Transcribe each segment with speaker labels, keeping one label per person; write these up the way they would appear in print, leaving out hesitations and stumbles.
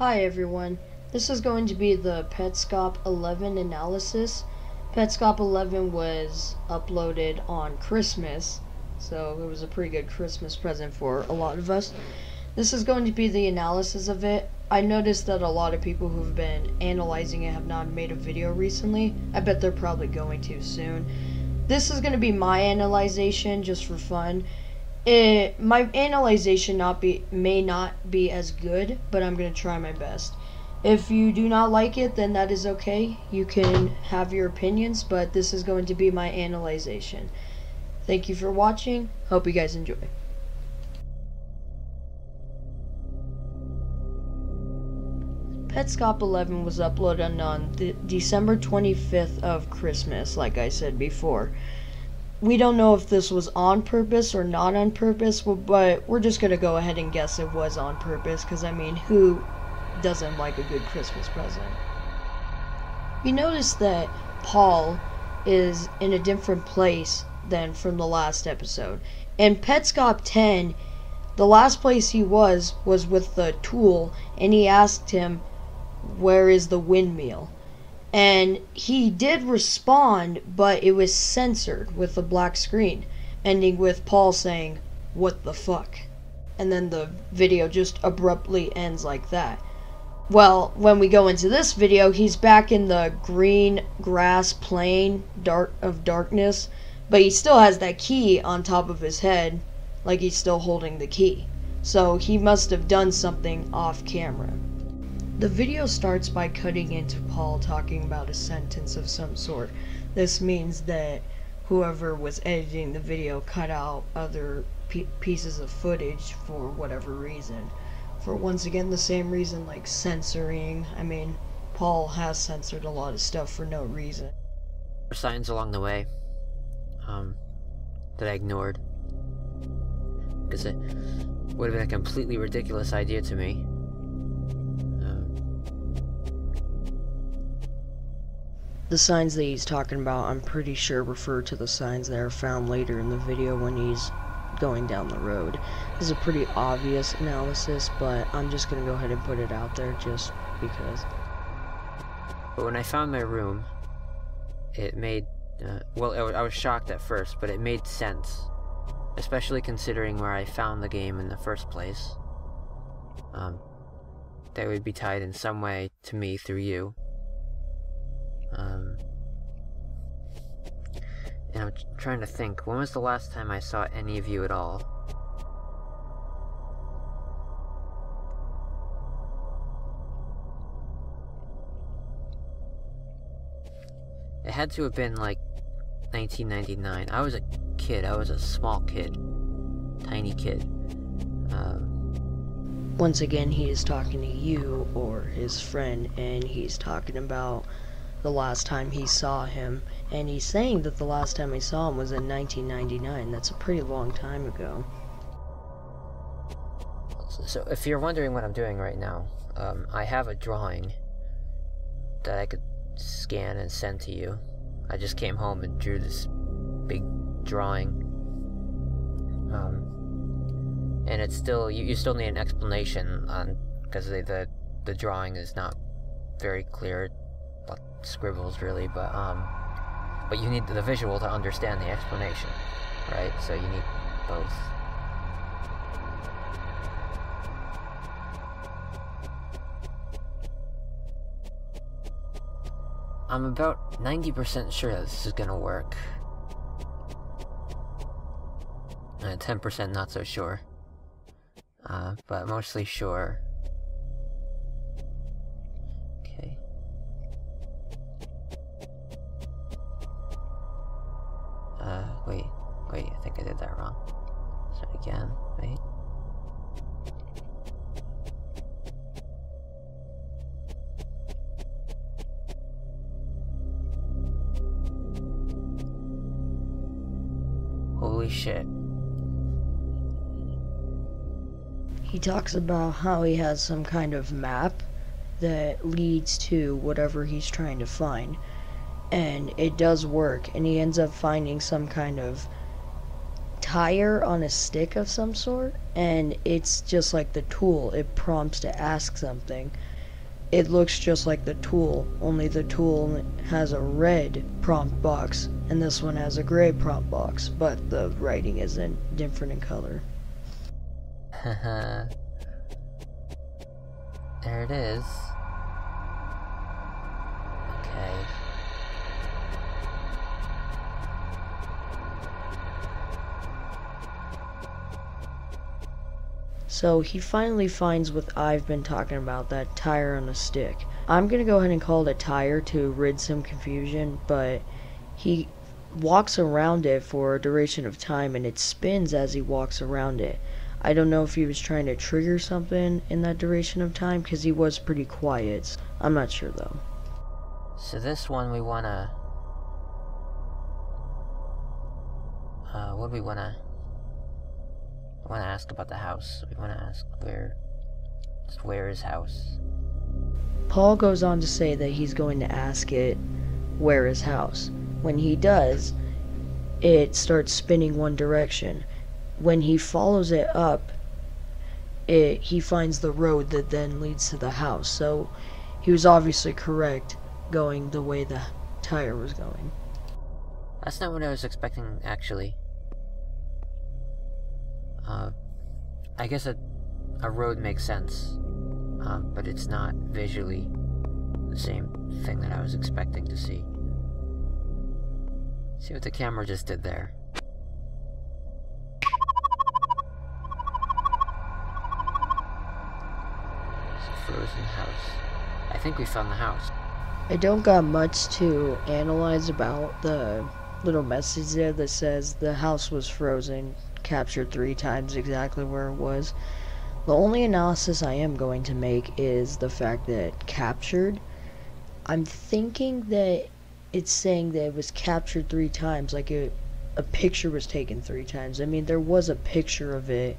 Speaker 1: Hi everyone, this is going to be the Petscop 11 analysis. Petscop 11 was uploaded on Christmas, so it was a pretty good Christmas present for a lot of us. This is going to be the analysis of it. I noticed that a lot of people who've been analyzing it have not made a video recently. I bet they're probably going to soon. This is going to be my analyzation just for fun. My analyzation may not be as good, but I'm going to try my best. If you do not like it, then that is okay. You can have your opinions, but this is going to be my analyzation. Thank you for watching. Hope you guys enjoy. Petscop 11 was uploaded on December 25th of Christmas, like I said before. We don't know if this was on purpose or not on purpose, but we're just going to go ahead and guess it was on purpose, because I mean, who doesn't like a good Christmas present? You notice that Paul is in a different place than from the last episode. In Petscop 10, the last place he was with the tool, and he asked him, "Where is the windmill?" And he did respond, but it was censored with a black screen, ending with Paul saying, "What the fuck?" And then the video just abruptly ends like that. Well, when we go into this video, he's back in the green grass plain of darkness, but he still has that key on top of his head, like he's still holding the key. So he must have done something off camera. The video starts by cutting into Paul talking about a sentence of some sort. This means that whoever was editing the video cut out other pieces of footage for whatever reason. For once again the same reason, like censoring. I mean, Paul has censored a lot of stuff for no reason.
Speaker 2: Signs along the way that I ignored, because it would have been a completely ridiculous idea to me.
Speaker 1: The signs that he's talking about, I'm pretty sure refer to the signs that are found later in the video when he's going down the road. This is a pretty obvious analysis, but I'm just gonna go ahead and put it out there just because.
Speaker 2: But when I found my room, it made, well, I was shocked at first, but it made sense. Especially considering where I found the game in the first place. That would be tied in some way to me through you. And I'm trying to think, when was the last time I saw any of you at all? It had to have been like 1999. I was a kid. I was a small kid. Tiny kid.
Speaker 1: Once again, he is talking to you or his friend, and he's talking about the last time he saw him, and he's saying that the last time he saw him was in 1999. That's a pretty long time ago.
Speaker 2: So if you're wondering what I'm doing right now, I have a drawing that I could scan and send to you. I just came home and drew this big drawing. And it's still, you still need an explanation on, because the drawing is not very clear. Scribbles really, but you need the visual to understand the explanation, right? So you need both. I'm about 90% sure that this is gonna work, and 10% not so sure, but mostly sure. Wait, I think I did that wrong. Start again, wait. Holy shit.
Speaker 1: He talks about how he has some kind of map that leads to whatever he's trying to find. And it does work, and he ends up finding some kind of tire on a stick of some sort, and it's just like the tool, it prompts to ask something. it looks just like the tool, only the tool has a red prompt box, and this one has a gray prompt box, but the writing isn't different in color.
Speaker 2: Haha. There it is. Okay.
Speaker 1: So he finally finds what I've been talking about, that tire on a stick. I'm gonna go ahead and call it a tire to rid some confusion, but he walks around it for a duration of time and it spins as he walks around it. I don't know if he was trying to trigger something in that duration of time, because he was pretty quiet. I'm not sure though.
Speaker 2: So this one we wanna... what do we wanna... I wanna ask about the house. We wanna ask where is house?
Speaker 1: Paul goes on to say that he's going to ask it where is house. When he does, it starts spinning one direction. When he follows it up, he finds the road that then leads to the house. So he was obviously correct going the way the tire was going.
Speaker 2: That's not what I was expecting, actually. I guess a road makes sense, but it's not visually the same thing that I was expecting to see. See what the camera just did there. It's a frozen house. I think we found the house.
Speaker 1: I don't got much to analyze about the little message there that says the house was frozen, captured 3 times exactly where it was. The only analysis I am going to make is the fact that captured. I'm thinking that it's saying that it was captured 3 times, like a picture was taken 3 times. I mean, there was a picture of it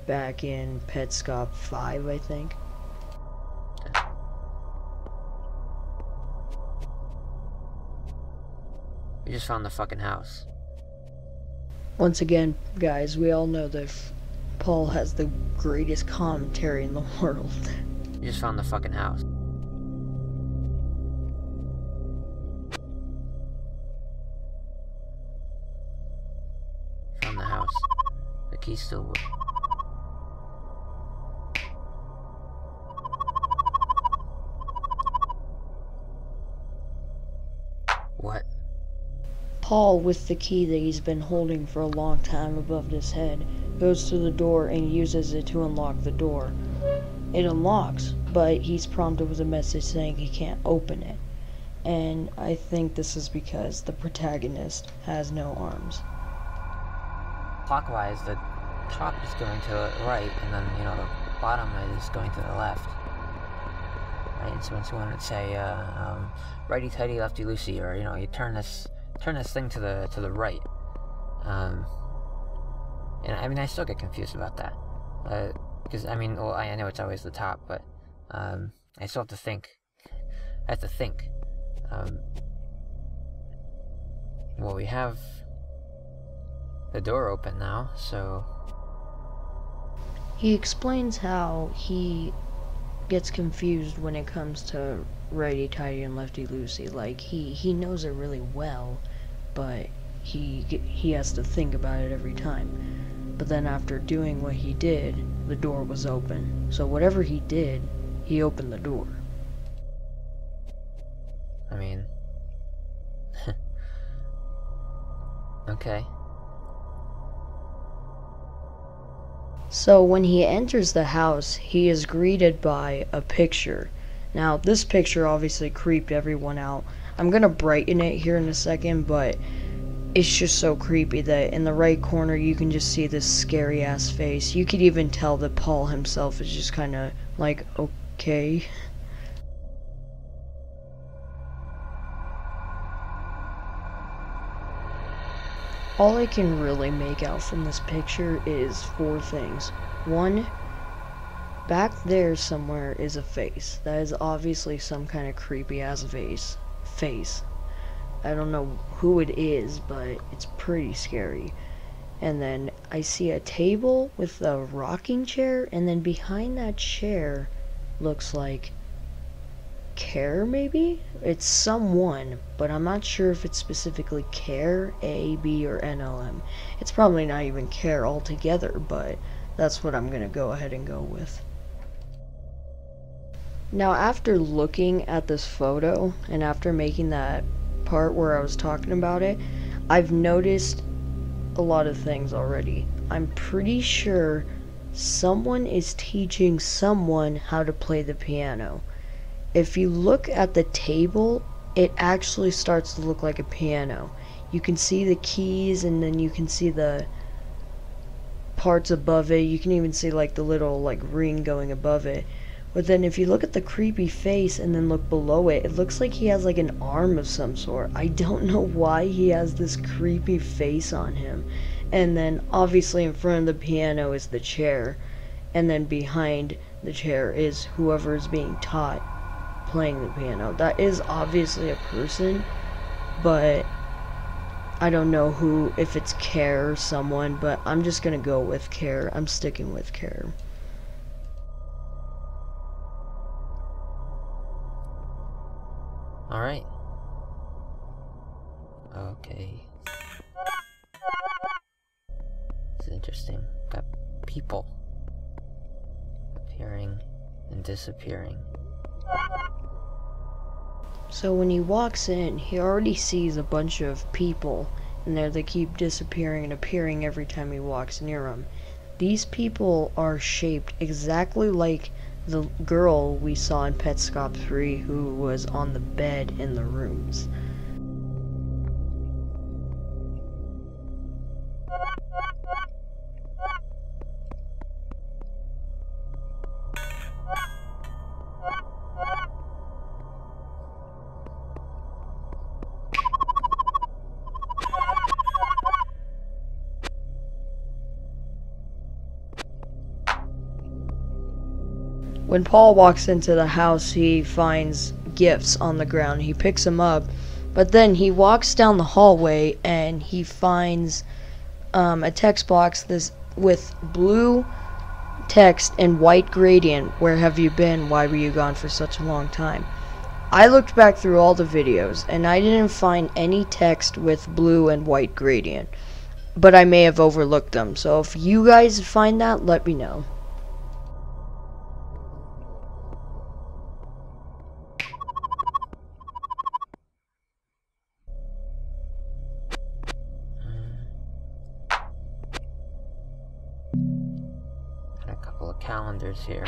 Speaker 1: back in Petscop 5, I think.
Speaker 2: We just found the fucking house.
Speaker 1: Once again, guys, we all know that Paul has the greatest commentary in the world.
Speaker 2: We just found the fucking house. Found the house. The key still works. What?
Speaker 1: Paul, with the key that he's been holding for a long time above his head, goes to the door and uses it to unlock the door. It unlocks, but he's prompted with a message saying he can't open it. And I think this is because the protagonist has no arms.
Speaker 2: Clockwise, the top is going to the right, and then, you know, the bottom is going to the left. Right, and so once you want to say, righty-tighty, lefty-loosey, or, you know, you turn this thing to the right. And I mean, I still get confused about that. Because, I mean, well, I know it's always the top, but, I still have to think. I have to think. Well, we have the door open now, so...
Speaker 1: He explains how he gets confused when it comes to righty-tighty and lefty-loosey. Like, he knows it really well, but he has to think about it every time. But then after doing what he did, the door was open. So whatever he did, he opened the door.
Speaker 2: I mean... okay.
Speaker 1: So when he enters the house, he is greeted by a picture. Now, this picture obviously creeped everyone out. I'm gonna brighten it here in a second, but it's just so creepy that in the right corner you can just see this scary ass face. You could even tell that Paul himself is just kind of like, okay. All I can really make out from this picture is 4 things. 1, back there somewhere is a face. That is obviously some kind of creepy ass face. I don't know who it is, but it's pretty scary. And then I see a table with a rocking chair, and then behind that chair looks like Care, maybe? It's someone, but I'm not sure if it's specifically Care, A, B, or NLM. It's probably not even Care altogether, but that's what I'm gonna go ahead and go with. Now, after looking at this photo, and after making that part where I was talking about it, I've noticed a lot of things already. I'm pretty sure someone is teaching someone how to play the piano. If you look at the table, it actually starts to look like a piano. You can see the keys, and then you can see the parts above it. You can even see like the little like ring going above it. But then if you look at the creepy face and then look below it, it looks like he has like an arm of some sort. I don't know why he has this creepy face on him. And then obviously in front of the piano is the chair, and then behind the chair is whoever is being taught playing the piano. That is obviously a person, but I don't know who, if it's Care or someone, but I'm just gonna go with Care. I'm sticking with Care.
Speaker 2: Alright. Okay. It's interesting. Got people appearing and disappearing.
Speaker 1: So when he walks in, he already sees a bunch of people in there that keep disappearing and appearing every time he walks near them. These people are shaped exactly like the girl we saw in Petscop 3 who was on the bed in the rooms. When Paul walks into the house, he finds gifts on the ground. He picks them up, but then he walks down the hallway and he finds a text box with blue text and white gradient. Where have you been? Why were you gone for such a long time? I looked back through all the videos and I didn't find any text with blue and white gradient, but I may have overlooked them. So if you guys find that, let me know.
Speaker 2: Got a couple of calendars here.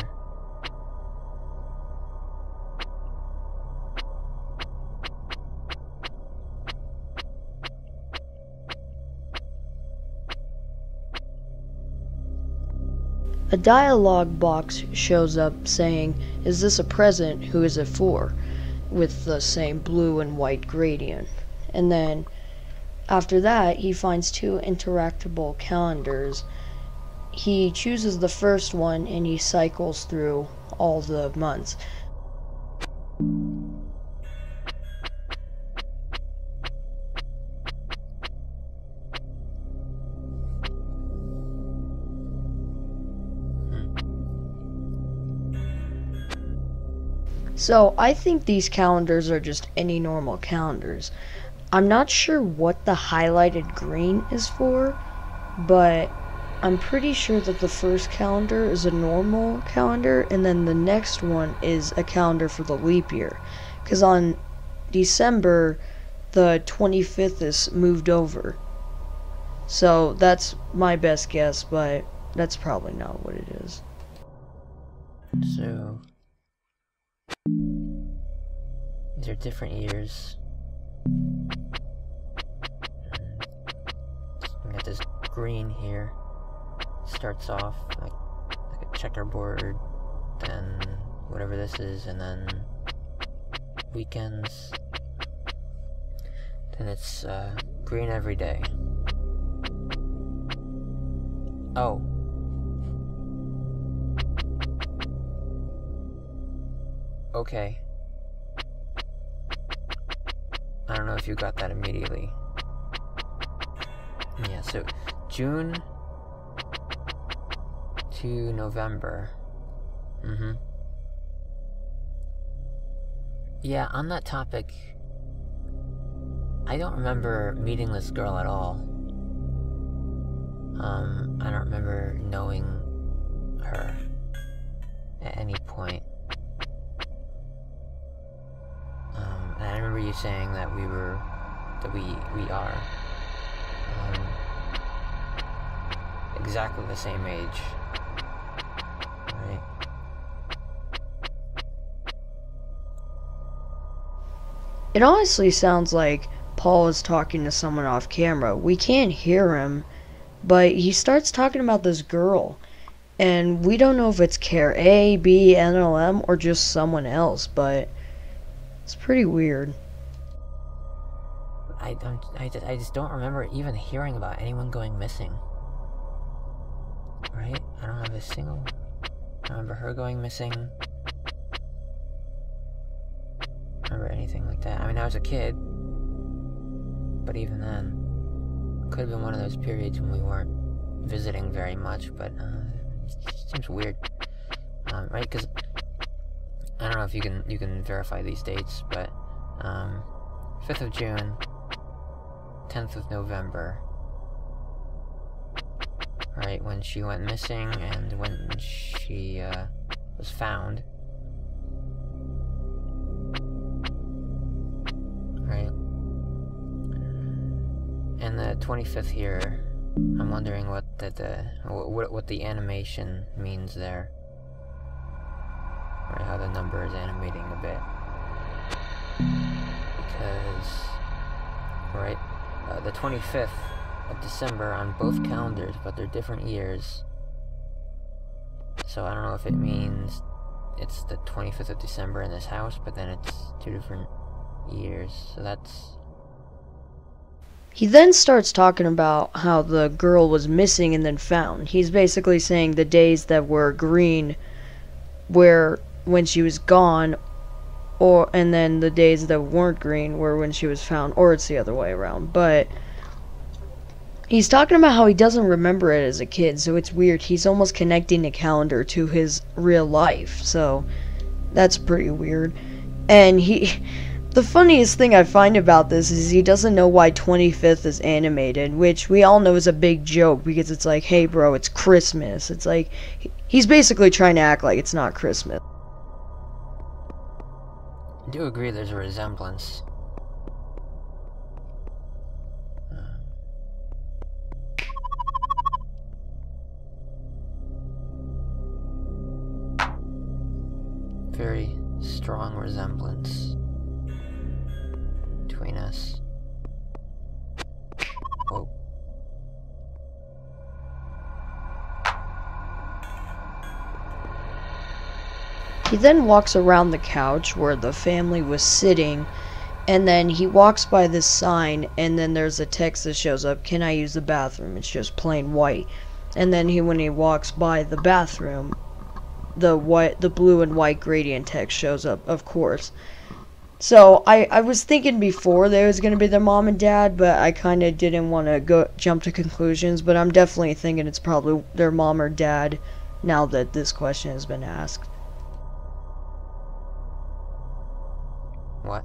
Speaker 1: A dialogue box shows up saying, "Is this a present? Who is it for?" with the same blue and white gradient. And then after that, he finds two interactable calendars. He chooses the first one and he cycles through all the months. So I think these calendars are just any normal calendars. I'm not sure what the highlighted green is for, but I'm pretty sure that the first calendar is a normal calendar, and then the next one is a calendar for the leap year. Because on December, the 25th is moved over. So that's my best guess, but that's probably not what it is.
Speaker 2: So these are different years. We got this green here. Starts off like a checkerboard, then whatever this is, and then weekends. Then it's green every day. Oh. Okay. I don't know if you got that immediately. Yeah, so June to November. Yeah, on that topic, I don't remember meeting this girl at all. I don't remember knowing her at any point. And I remember you saying that we are exactly the same age, right?
Speaker 1: It honestly sounds like Paul is talking to someone off camera. We can't hear him, but he starts talking about this girl. And we don't know if it's Care A, B, NLM, or just someone else, but it's pretty weird.
Speaker 2: I just don't remember even hearing about anyone going missing. Right? I don't have a single... I remember her going missing. I remember anything like that. I mean, I was a kid. But even then, it could have been one of those periods when we weren't visiting very much, but it seems weird. Right? Because I don't know if you can verify these dates, but 5th of June, 10th of November, right, when she went missing and when she was found, right? And the 25th here, I'm wondering what the animation means there. Right, how the number is animating a bit. Because, right, the 25th of December on both calendars, but they're different years. So I don't know if it means it's the 25th of December in this house, but then it's 2 different years. So that's...
Speaker 1: He then starts talking about how the girl was missing and then found. He's basically saying the days that were green were when she was gone, and then the days that weren't green were when she was found, or it's the other way around. But he's talking about how he doesn't remember it as a kid, so it's weird. He's almost connecting the calendar to his real life, so that's pretty weird. And the funniest thing I find about this is he doesn't know why 25th is animated, which we all know is a big joke, because it's like, hey bro, it's Christmas. It's like, he's basically trying to act like it's not Christmas.
Speaker 2: I do agree there's a resemblance. Very strong resemblance between us. Whoa.
Speaker 1: He then walks around the couch where the family was sitting, and then he walks by this sign, and then there's a text that shows up, "Can I use the bathroom?" It's just plain white. And then when he walks by the bathroom, the blue and white gradient text shows up, of course. So I was thinking before there was gonna be their mom and dad, but I kind of didn't want to jump to conclusions. But I'm definitely thinking it's probably their mom or dad now that this question has been asked.
Speaker 2: What?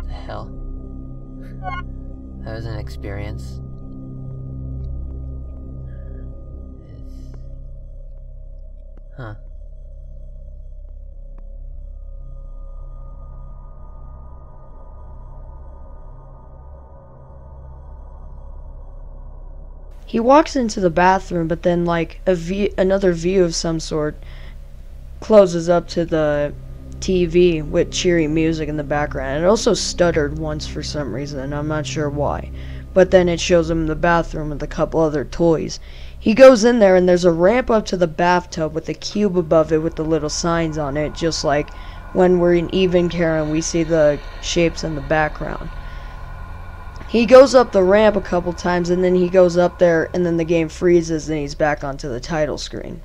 Speaker 2: The hell? That was an experience. Huh.
Speaker 1: He walks into the bathroom, but then like another view of some sort closes up to the TV with cheery music in the background. It also stuttered once for some reason, and I'm not sure why. But then it shows him in the bathroom with a couple other toys. He goes in there, and there's a ramp up to the bathtub with a cube above it with the little signs on it, just like when we're in Even Care and we see the shapes in the background. He goes up the ramp a couple times, and then he goes up there, and then the game freezes, and he's back onto the title screen.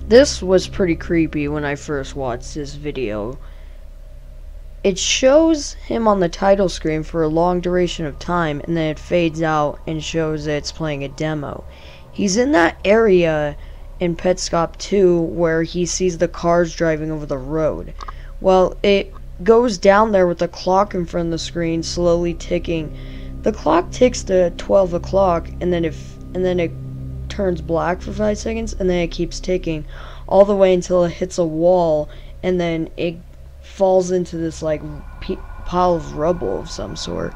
Speaker 1: This was pretty creepy when I first watched this video. It shows him on the title screen for a long duration of time, and then it fades out and shows that it's playing a demo. He's in that area in Petscop 2 where he sees the cars driving over the road. Well, it goes down there with the clock in front of the screen slowly ticking. The clock ticks to 12 o'clock, and then it turns black for 5 seconds, and then it keeps ticking all the way until it hits a wall, and then it falls into this like pile of rubble of some sort.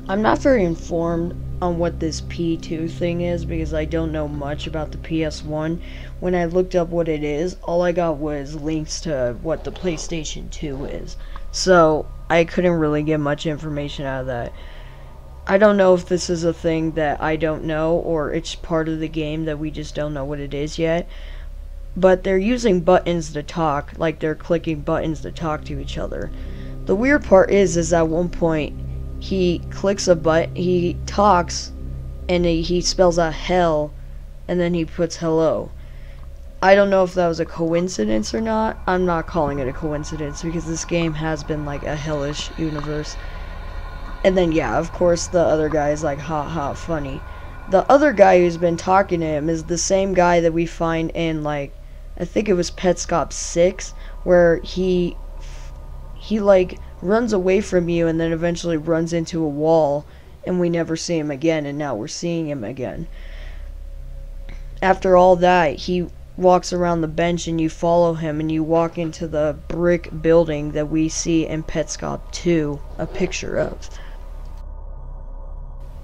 Speaker 1: I'm not very informed on what this P2 thing is because I don't know much about the PS1. When I looked up what it is, all I got was links to what the PlayStation 2 is. So I couldn't really get much information out of that. I don't know if this is a thing that I don't know or it's part of the game that we just don't know what it is yet. But they're using buttons to talk, like they're clicking buttons to talk to each other. The weird part is at one point he clicks a button, he talks, and he spells out hell, and then he puts hello. I don't know if that was a coincidence or not. I'm not calling it a coincidence because this game has been like a hellish universe. And then yeah, of course the other guy is like ha ha funny. The other guy who's been talking to him is the same guy that we find in like, I think it was Petscop 6, where he like runs away from you and then eventually runs into a wall, and we never see him again, and now we're seeing him again. After all that, he walks around the bench and you follow him and you walk into the brick building that we see in Petscop 2 a picture of.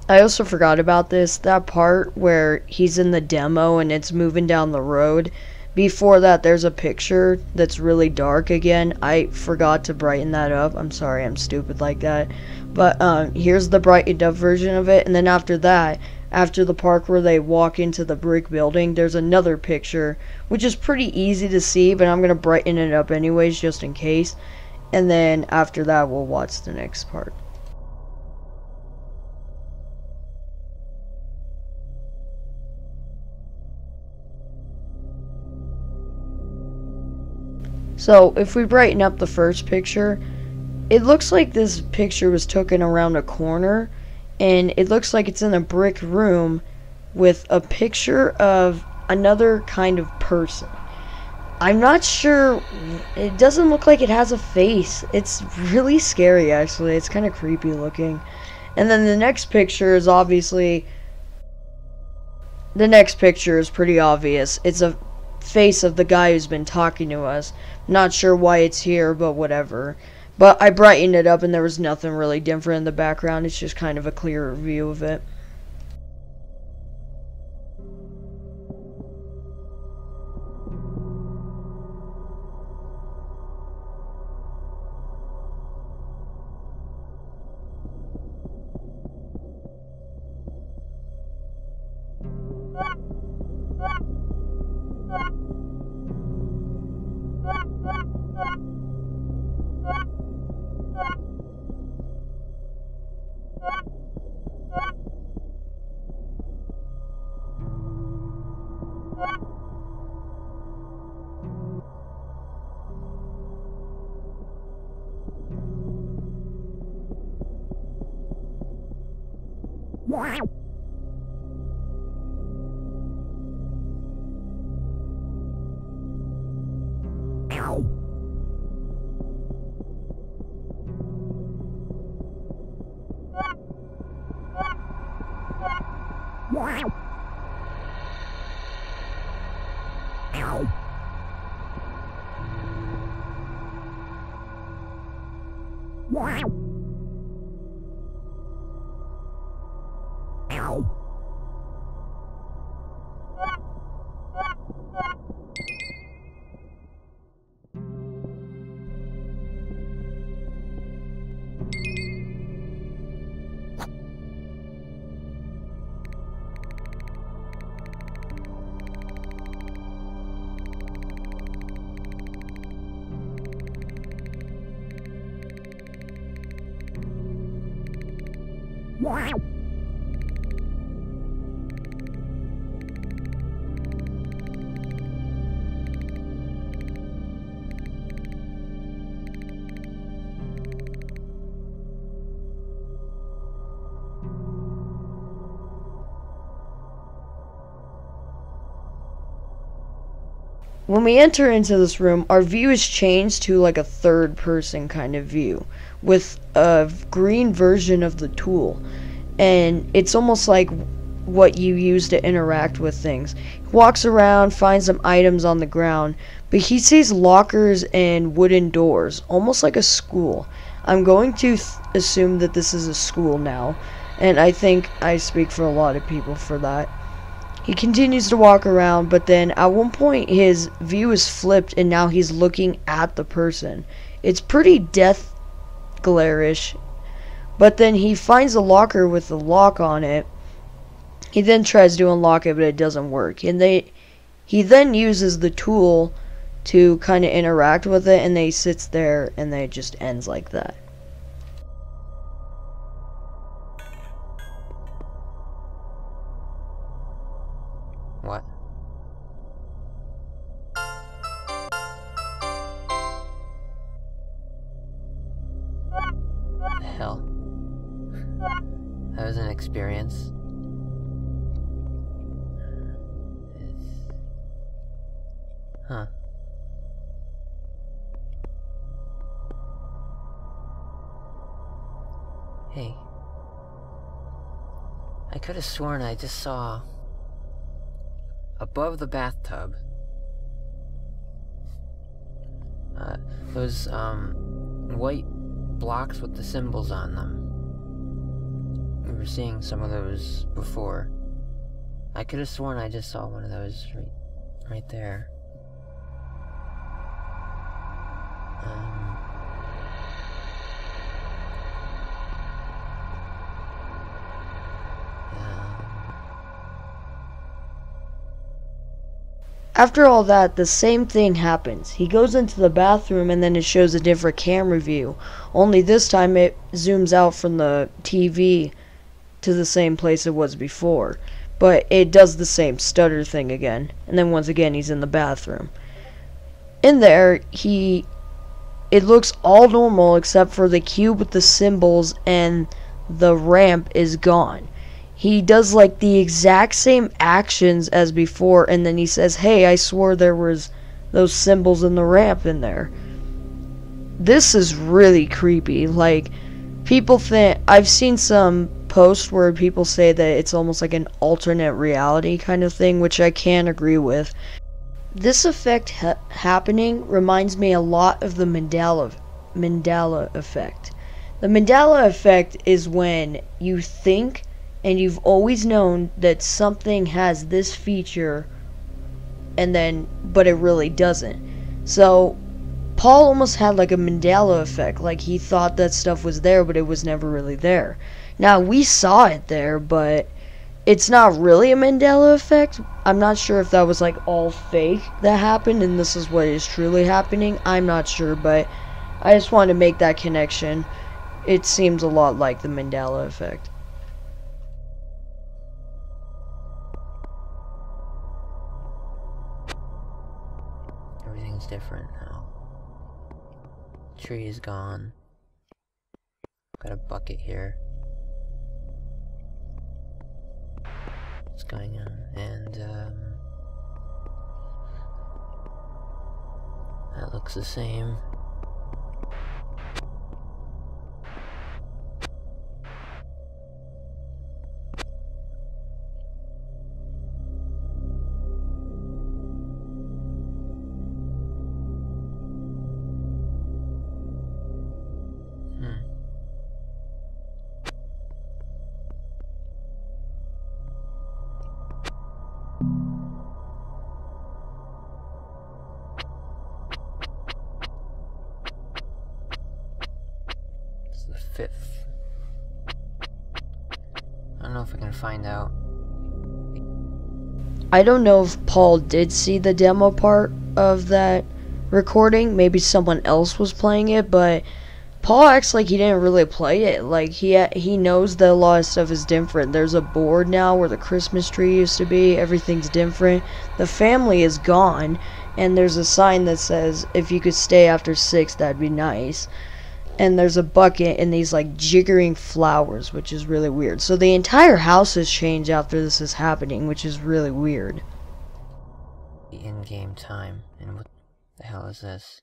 Speaker 1: I also forgot about that part where he's in the demo and it's moving down the road. Before that, there's a picture that's really dark again. I forgot to brighten that up. I'm sorry, I'm stupid like that. But here's the brightened up version of it. And then after that, after the part where they walk into the brick building, there's another picture, which is pretty easy to see, but I'm going to brighten it up anyways, just in case. And then after that, we'll watch the next part. So, if we brighten up the first picture, it looks like this picture was taken around a corner, and it looks like it's in a brick room with a picture of another kind of person. I'm not sure, it doesn't look like it has a face. It's really scary, actually. It's kind of creepy looking. And then the next picture is obviously, the next picture is pretty obvious. It's a face of the guy who's been talking to us. Not sure why it's here, but whatever. But I brightened it up and there was nothing really different in the background. It's just kind of a clearer view of it. When we enter into this room, our view is changed to like a third person kind of view with a green version of the tool. And it's almost like what you use to interact with things. He walks around, finds some items on the ground, but he sees lockers and wooden doors, almost like a school. I'm going to assume that this is a school now, and I think I speak for a lot of people for that. He continues to walk around, but then at one point his view is flipped and now he's looking at the person. It's pretty death glare-ish. But then he finds a locker with a lock on it. He then tries to unlock it, but it doesn't work. And he then uses the tool to kind of interact with it, and then he sits there and then it just ends like that.
Speaker 2: What? The hell? That was an experience. Huh. Hey. I could have sworn I just saw above the bathtub those white blocks with the symbols on them. We were seeing some of those before. I could have sworn I just saw one of those right there.
Speaker 1: After all that, the same thing happens. He goes into the bathroom and then it shows a different camera view. Only this time it zooms out from the TV to the same place it was before. But it does the same stutter thing again. And then once again he's in the bathroom. In there, it looks all normal except for the cube with the symbols and the ramp is gone. He does like the exact same actions as before, and then he says, "Hey, I swore there was those symbols in the ramp in there." This is really creepy. Like, people think, I've seen some posts where people say that it's almost like an alternate reality kind of thing, which I can agree with. This effect happening reminds me a lot of the Mandela effect. The Mandela effect is when you think and you've always known that something has this feature but it really doesn't. So Paul almost had like a Mandela effect, like he thought that stuff was there but it was never really there. Now we saw it there, but it's not really a Mandela effect. I'm not sure if that was like all fake that happened and this is what is truly happening. I'm not sure, but I just wanted to make that connection. It seems a lot like the Mandela effect.
Speaker 2: Everything's different now. Tree is gone. Got a bucket here. What's going on? And that looks the same. 5th. I don't know if I can find out.
Speaker 1: I don't know if Paul did see the demo part of that recording. Maybe someone else was playing it, but Paul acts like he didn't really play it. Like, he knows that a lot of stuff is different. There's a board now where the Christmas tree used to be. Everything's different. The family is gone, and there's a sign that says, if you could stay after 6, that'd be nice. And there's a bucket and these, like, jiggering flowers, which is really weird. So the entire house has changed after this is happening, which is really weird.
Speaker 2: The in-game time. And what the hell is this?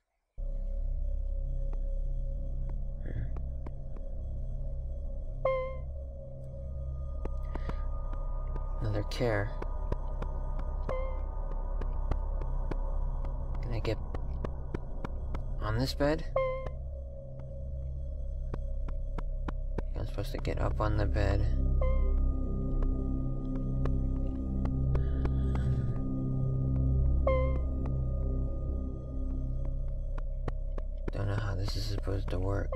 Speaker 2: Another care. Can I get on this bed? I'm supposed to get up on the bed. Don't know how this is supposed to work.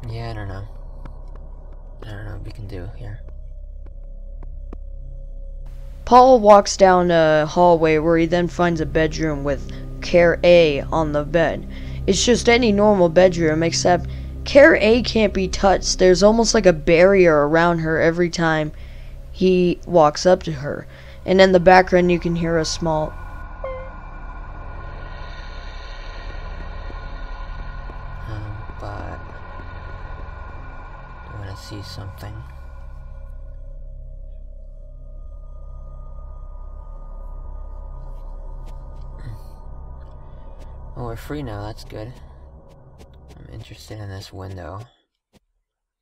Speaker 2: Yeah, I don't know. I don't know what we can do here.
Speaker 1: Paul walks down a hallway where he then finds a bedroom with Care A on the bed. It's just any normal bedroom, except Care A can't be touched. There's almost like a barrier around her every time he walks up to her. And in the background you can hear a small...
Speaker 2: but... I want to see something. Oh, we're free now, that's good. I'm interested in this window.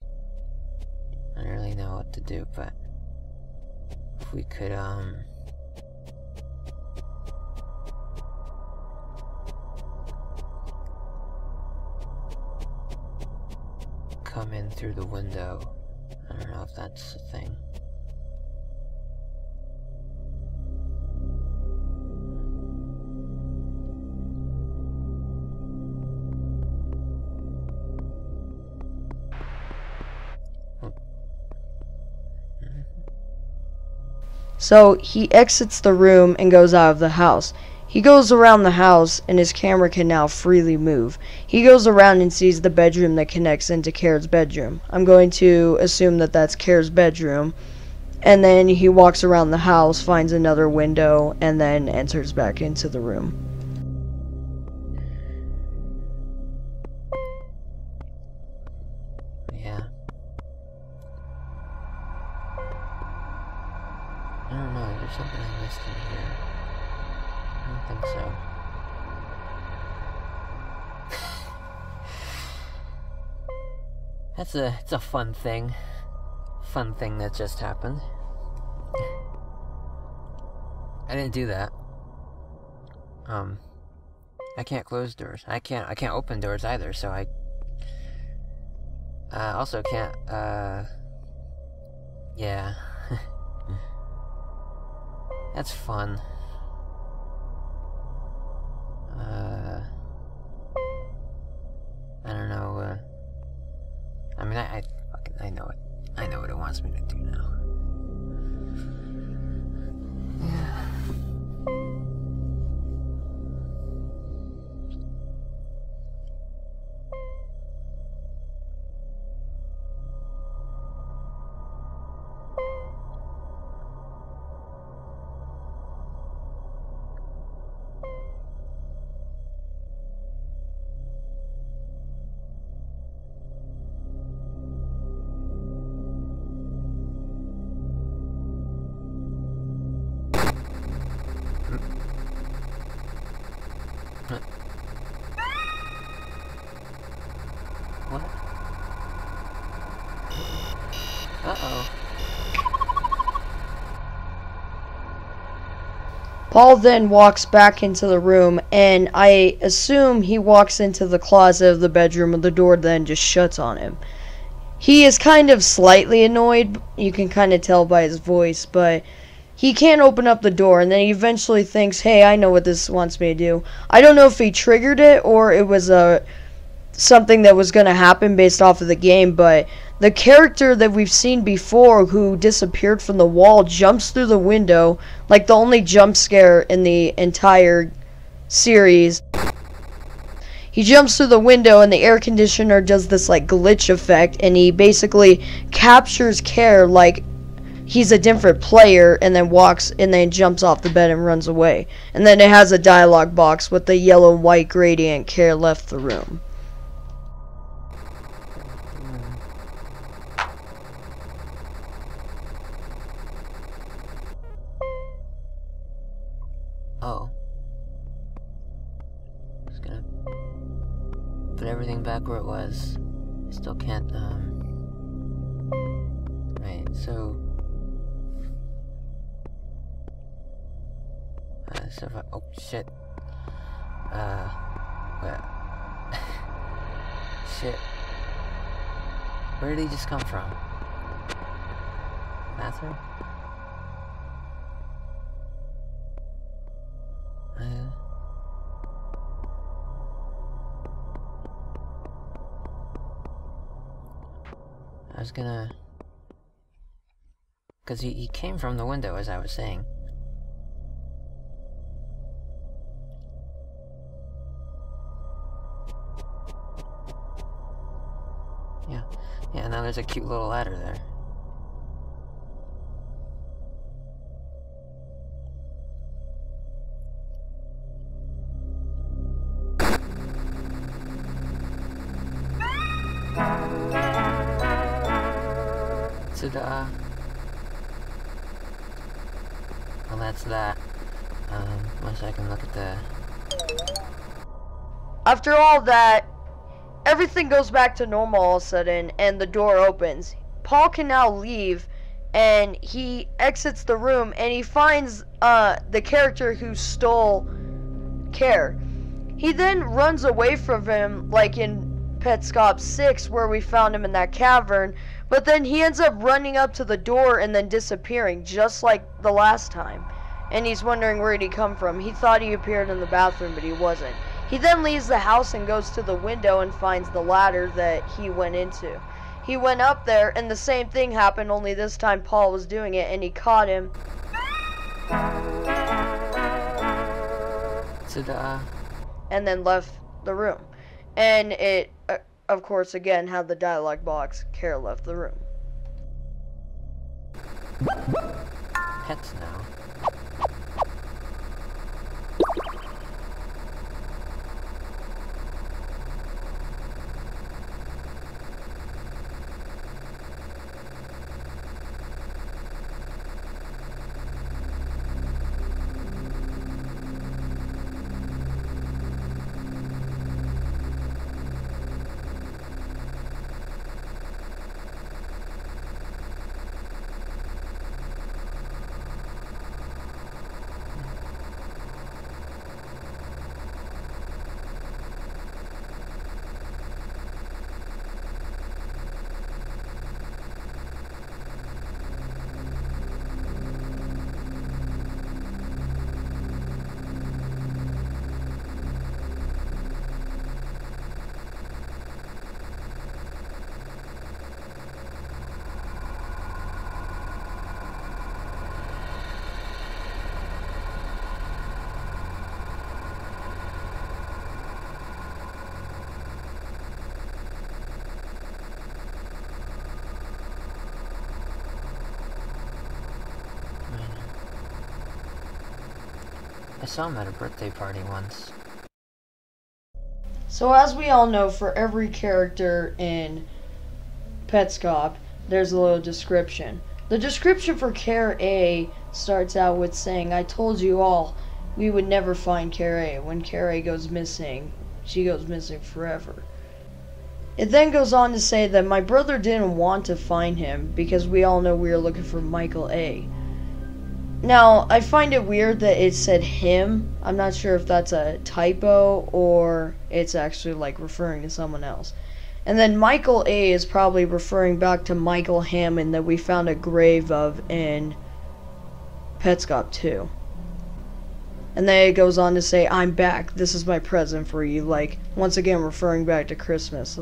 Speaker 2: I don't really know what to do, but if we could, come in through the window. I don't know if that's a thing.
Speaker 1: So he exits the room and goes out of the house. He goes around the house and his camera can now freely move. He goes around and sees the bedroom that connects into Care's bedroom. I'm going to assume that that's Care's bedroom. And then he walks around the house, finds another window, and then enters back into the room.
Speaker 2: Yeah. I don't know, there's something I missed in here. I don't think so. It's a fun thing. Fun thing that just happened. I didn't do that. I can't close doors. I can't open doors either, so I also can't, yeah. That's fun. I don't know, I mean, I know it. I know what it wants me to do now. Yeah. What? Uh-oh.
Speaker 1: Paul then walks back into the room, and I assume he walks into the closet of the bedroom, and the door then just shuts on him. He is kind of slightly annoyed, you can kind of tell by his voice, but he can't open up the door, and then he eventually thinks, hey, I know what this wants me to do. I don't know if he triggered it or it was something that was going to happen based off of the game, but the character that we've seen before who disappeared from the wall jumps through the window, like the only jump scare in the entire series. He jumps through the window and the air conditioner does this like glitch effect, and he basically captures Care like he's a different player, and then walks and then jumps off the bed and runs away. And then it has a dialogue box with the yellow and white gradient. Care left the room.
Speaker 2: Oh. Just gonna put everything back where it was. Still can't, right, so... oh, shit. Where? Shit. Where did he just come from? Bathroom? I was gonna... Because he came from the window, as I was saying. Yeah, now there's a cute little ladder there. Ta-da! Well, that's that. Wish I can look at the...
Speaker 1: After all that, everything goes back to normal all of a sudden, and the door opens. Paul can now leave, and he exits the room, and he finds the character who stole Care. He then runs away from him, like in Petscop 6, where we found him in that cavern, but then he ends up running up to the door and then disappearing, just like the last time. And he's wondering where he'd come from. He thought he appeared in the bathroom, but he wasn't. He then leaves the house and goes to the window and finds the ladder that he went into. He went up there, and the same thing happened, only this time Paul was doing it, and he caught him.
Speaker 2: Ta-da!
Speaker 1: And then left the room. And it, of course, again, had the dialogue box, Care left the room.
Speaker 2: Pets now. I saw him at a birthday party once.
Speaker 1: So as we all know, for every character in Petscop, there's a little description. The description for Care A starts out with saying, I told you all we would never find Care A. When Care A goes missing, she goes missing forever. It then goes on to say that my brother didn't want to find him because we all know we were looking for Michael A. Now, I find it weird that it said him. I'm not sure if that's a typo or it's actually like referring to someone else. And then Michael A is probably referring back to Michael Hammond that we found a grave of in Petscop too. And then it goes on to say, I'm back, this is my present for you, like, once again referring back to Christmas.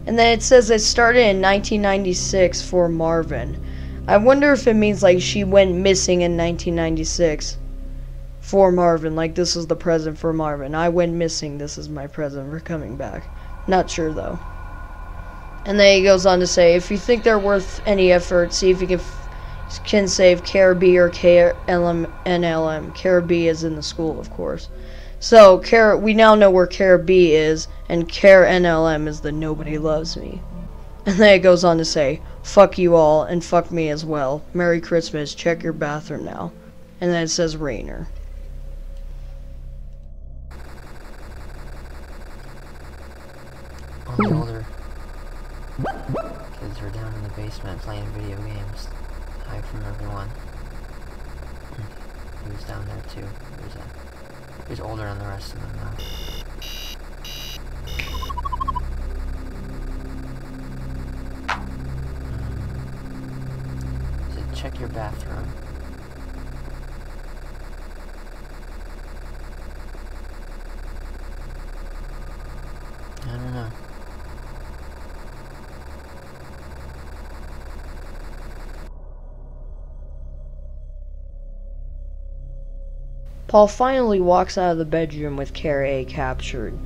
Speaker 1: And then it says it started in 1996 for Marvin. I wonder if it means like she went missing in 1996 for Marvin, like this is the present for Marvin. I went missing, this is my present for coming back. Not sure though. And then he goes on to say, if you think they're worth any effort, see if you can save Care B or NLM. Care B is in the school, of course. So, we now know where Care B is, and Care NLM is the Nobody Loves Me. And then it goes on to say, fuck you all, and fuck me as well. Merry Christmas, check your bathroom now. And then it says Rainer.
Speaker 2: All the older kids were down in the basement playing video games. Hide from everyone. He was down there too. He's older than the rest of them now. So check your bathroom. I don't know.
Speaker 1: Paul finally walks out of the bedroom with Care A captured,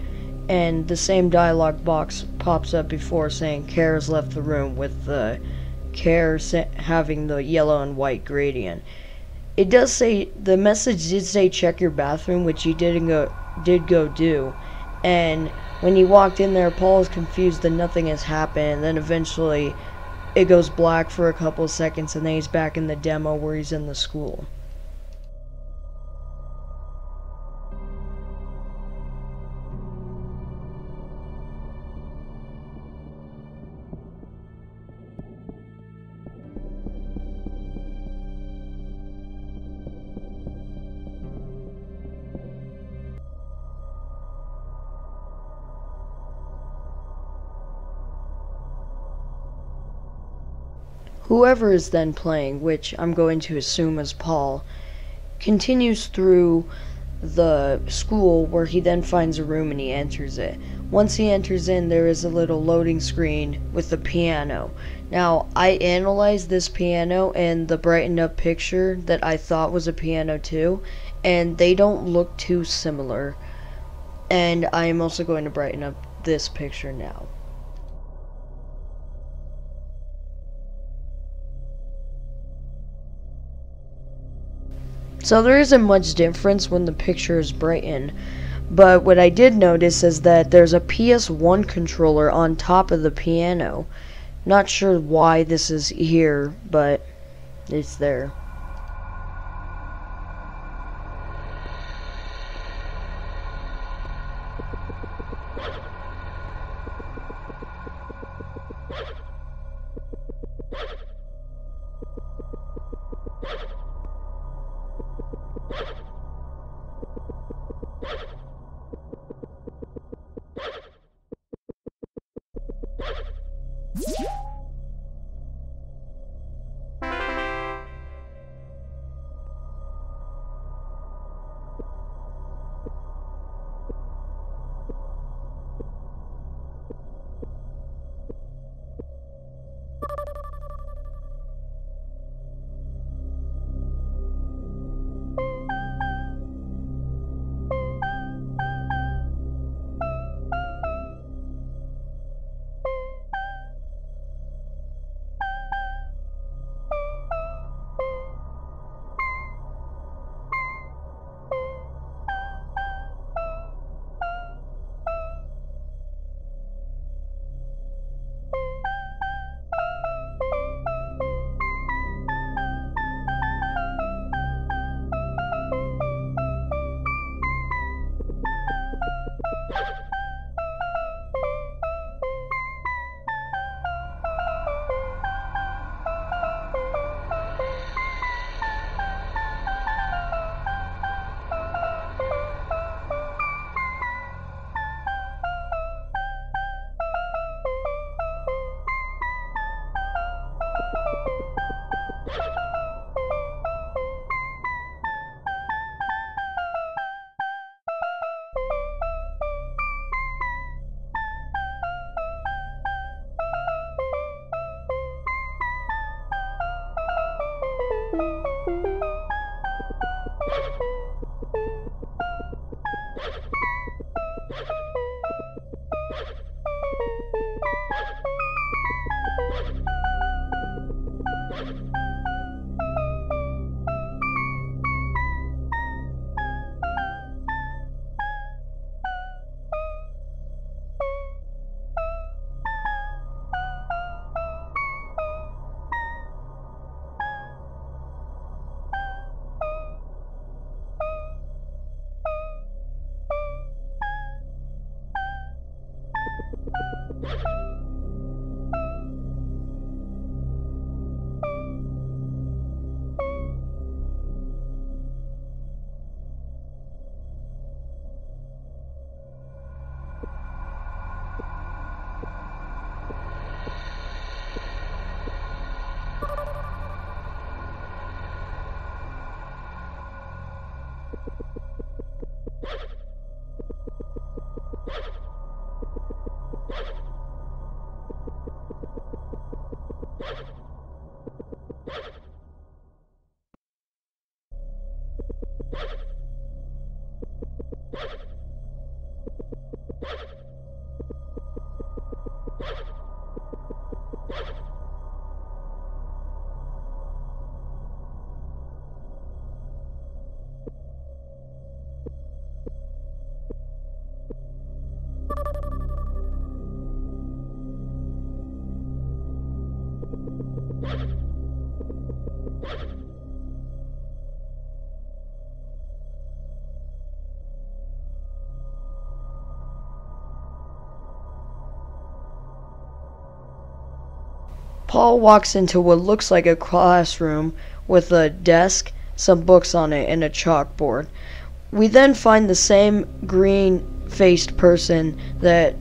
Speaker 1: and the same dialogue box pops up before saying Care has left the room, with the Care having the yellow and white gradient. It does say, the message did say check your bathroom, which he did go do, and when he walked in there, Paul is confused that nothing has happened, and then eventually it goes black for a couple of seconds, and then he's back in the demo where he's in the school. Whoever is then playing, which I'm going to assume is Paul, continues through the school where he then finds a room and he enters it. Once he enters in, there is a little loading screen with the piano. Now, I analyzed this piano and the brightened up picture that I thought was a piano too, and they don't look too similar. And I am also going to brighten up this picture now. So there isn't much difference when the picture is brightened, but what I did notice is that there's a PS1 controller on top of the piano. Not sure why this is here, but it's there. Paul walks into what looks like a classroom with a desk, some books on it, and a chalkboard. We then find the same green-faced person that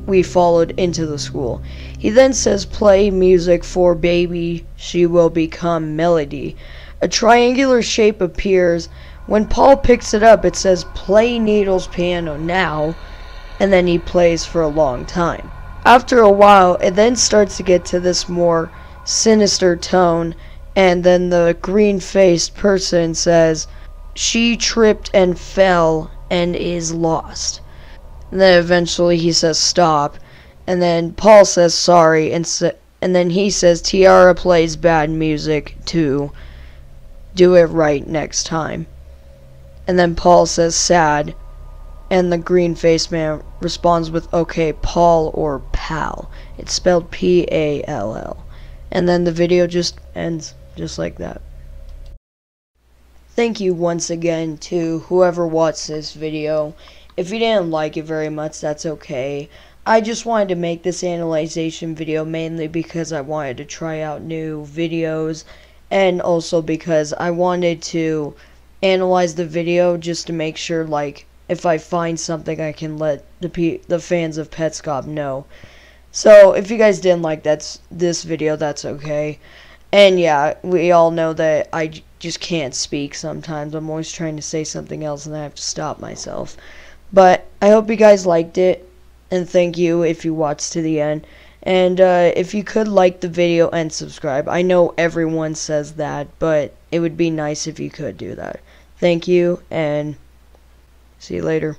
Speaker 1: we followed into the school. He then says, "Play music for baby, she will become melody." A triangular shape appears. When Paul picks it up, it says, "Play Needle's piano now," and then he plays for a long time. After a while, it then starts to get to this more sinister tone, and then the green-faced person says, "She tripped and fell and is lost." And then eventually he says, "Stop," and then Paul says, "Sorry," and then he says, "Tiara plays bad music too. Do it right next time." And then Paul says, "Sad," and the green-faced man responds with, "Okay, Paul or pal." It's spelled P-A-L-L. And then the video just ends just like that. Thank you once again to whoever watched this video. If you didn't like it very much, that's okay. I just wanted to make this analyzation video mainly because I wanted to try out new videos, and also because I wanted to analyze the video just to make sure, like, if I find something, I can let the fans of Petscop know. So if you guys didn't like this video, that's okay. And yeah, we all know that I just can't speak sometimes. I'm always trying to say something else and I have to stop myself. But I hope you guys liked it, and thank you if you watched to the end. And if you could like the video and subscribe. I know everyone says that, but it would be nice if you could do that. Thank you, and see you later.